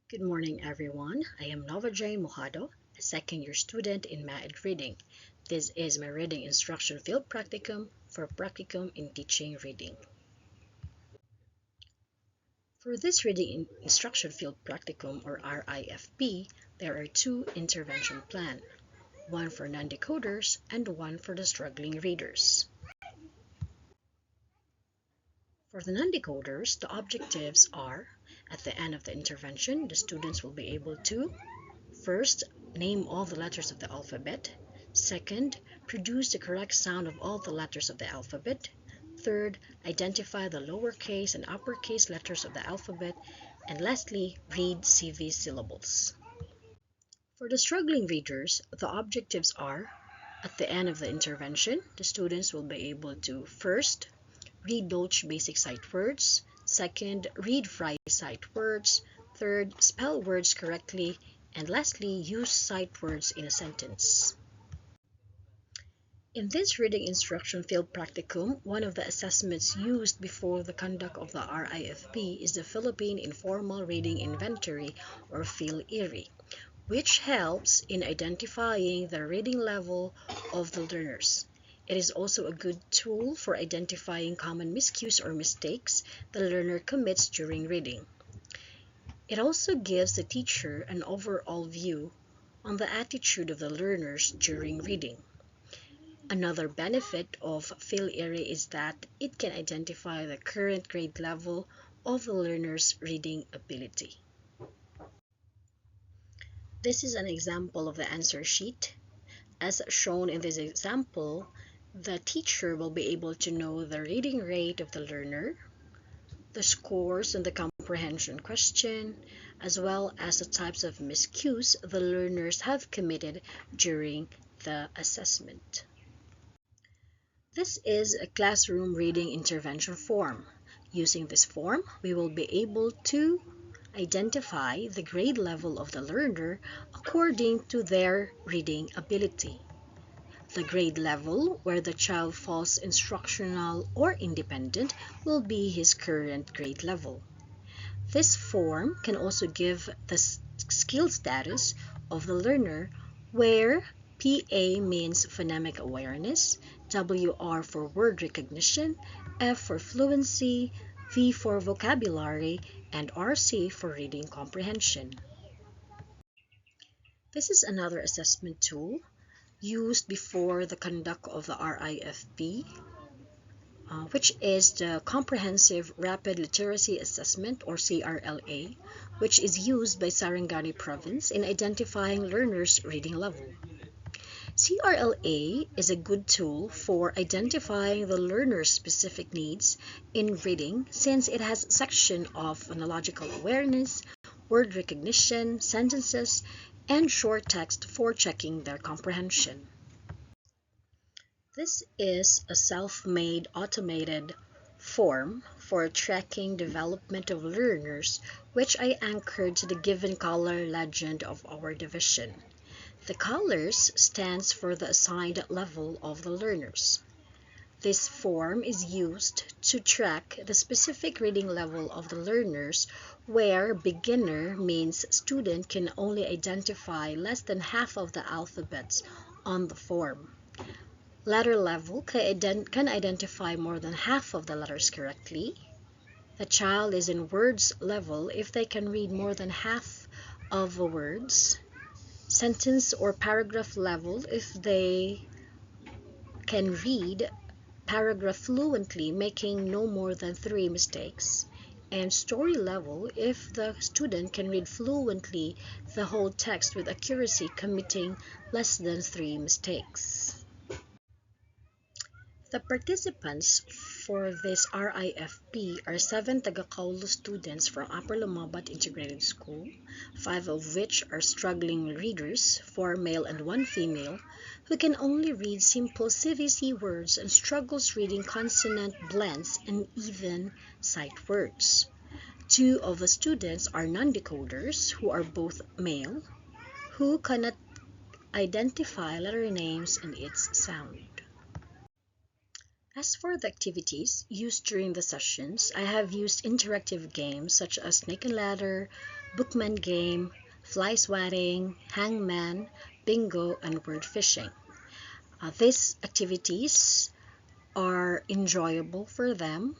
Good morning, everyone. I am Novah Mojado, a second-year student in MAD Reading. This is my reading instruction field practicum for Practicum in Teaching Reading. For this reading instruction field practicum, or RIFP, there are two intervention plans, one for non-decoders and one for the struggling readers. For the non-decoders, the objectives are, at the end of the intervention, the students will be able to first, name all the letters of the alphabet. Second, produce the correct sound of all the letters of the alphabet. Third, identify the lowercase and uppercase letters of the alphabet. And lastly, read CV syllables. For the struggling readers, the objectives are, at the end of the intervention, the students will be able to first, read Dolch basic sight words. Second, read Fry sight words. Third, spell words correctly. And lastly, use sight words in a sentence. In this reading instruction field practicum, one of the assessments used before the conduct of the RIFP is the Philippine Informal Reading Inventory, or PhilIRI, which helps in identifying the reading level of the learners. It is also a good tool for identifying common miscues or mistakes the learner commits during reading. It also gives the teacher an overall view on the attitude of the learners during reading. Another benefit of PhilIRI is that it can identify the current grade level of the learner's reading ability. This is an example of the answer sheet. As shown in this example, the teacher will be able to know the reading rate of the learner, the scores on the comprehension question, as well as the types of miscues the learners have committed during the assessment. This is a classroom reading intervention form. Using this form, we will be able to identify the grade level of the learner according to their reading ability. The grade level where the child falls instructional or independent will be his current grade level. This form can also give the skill status of the learner, where PA means phonemic awareness, WR for word recognition, F for fluency, V for vocabulary, and RC for reading comprehension. This is another assessment tool used before the conduct of the RIFP, which is the Comprehensive Rapid Literacy Assessment, or CRLA, which is used by Sarangani Province in identifying learners' reading level. CRLA is a good tool for identifying the learner's specific needs in reading, since it has a section of phonological awareness, word recognition, sentences, and short text for checking their comprehension. This is a self-made automated form for tracking development of learners, which I anchored to the given color legend of our division. The colors stands for the assigned level of the learners. This form is used to track the specific reading level of the learners, where beginner means student can only identify less than half of the alphabets on the form. Letter level can identify more than half of the letters correctly. The child is in words level if they can read more than half of the words. Sentence or paragraph level if they can read paragraph fluently, making no more than 3 mistakes. And story level if the student can read fluently the whole text with accuracy, committing less than 3 mistakes. The participants for this RIFP are 7 Taga-Kaulo students from Upper Lumabat Integrated School, 5 of which are struggling readers, 4 male and 1 female, who can only read simple CVC words and struggles reading consonant blends and even sight words. 2 of the students are non-decoders, who are both male, who cannot identify letter names and its sound. As for the activities used during the sessions, I have used interactive games such as Snake and Ladder, bookman game, fly swatting, hangman, bingo, and word fishing. These activities are enjoyable for them,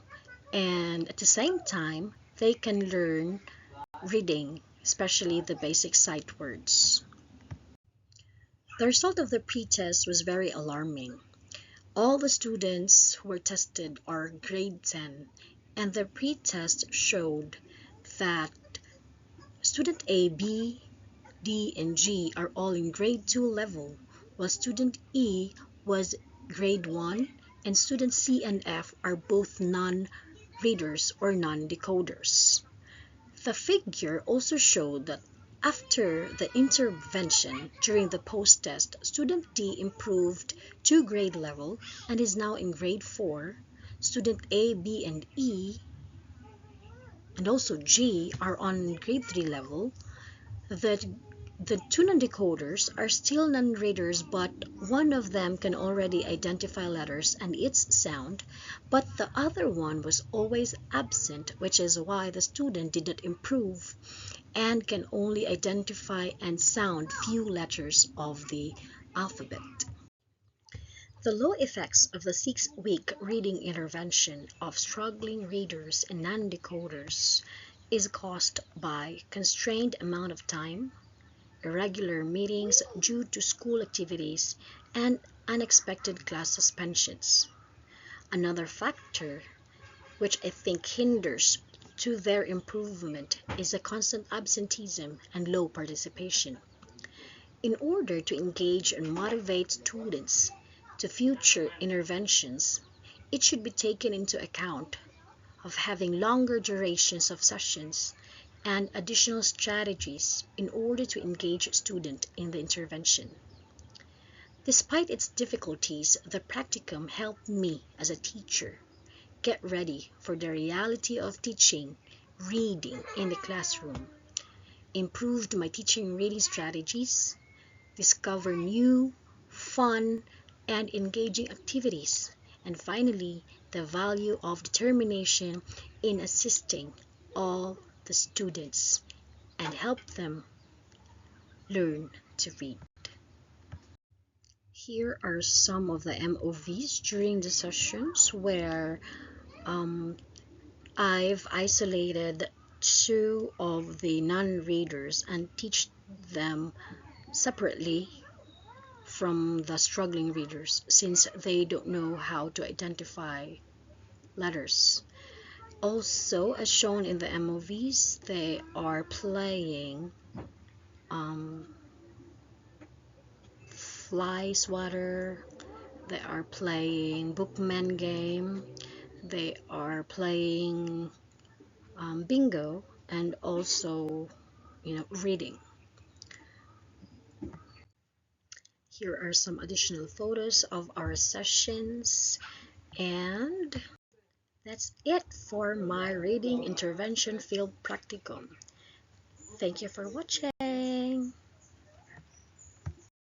and at the same time, they can learn reading, especially the basic sight words. The result of the pretest was very alarming. All the students who were tested are grade 10, and the pretest showed that student A, B, D, and G are all in grade 2 level, while student E was grade 1, and student C and F are both non-readers or non-decoders. The figure also showed that after the intervention during the post-test, student D improved to grade level and is now in grade 4. Student A, B, and E, and also G, are on grade 3 level. The two non-decoders are still non-readers, but one of them can already identify letters and its sound, but the other one was always absent, which is why the student did not improve and can only identify and sound few letters of the alphabet. The low effects of the 6-week reading intervention of struggling readers and non-decoders is caused by constrained amount of time, irregular meetings due to school activities, and unexpected class suspensions. Another factor which I think hinders to their improvement is the constant absenteeism and low participation. In order to engage and motivate students to future interventions, it should be taken into account of having longer durations of sessions and additional strategies in order to engage students in the intervention. Despite its difficulties, the practicum helped me as a teacher get ready for the reality of teaching reading in the classroom, improved my teaching reading strategies, discover new, fun, and engaging activities, and finally, the value of determination in assisting all the students and help them learn to read. Here are some of the MOVs during the sessions where I've isolated 2 of the non-readers and teach them separately from the struggling readers since they don't know how to identify letters. Also, as shown in the MOVs, they are playing fly swatter, they are playing bookman game, they are playing bingo, and also reading. Here are some additional photos of our sessions, and that's it for my reading intervention field practicum. Thank you for watching.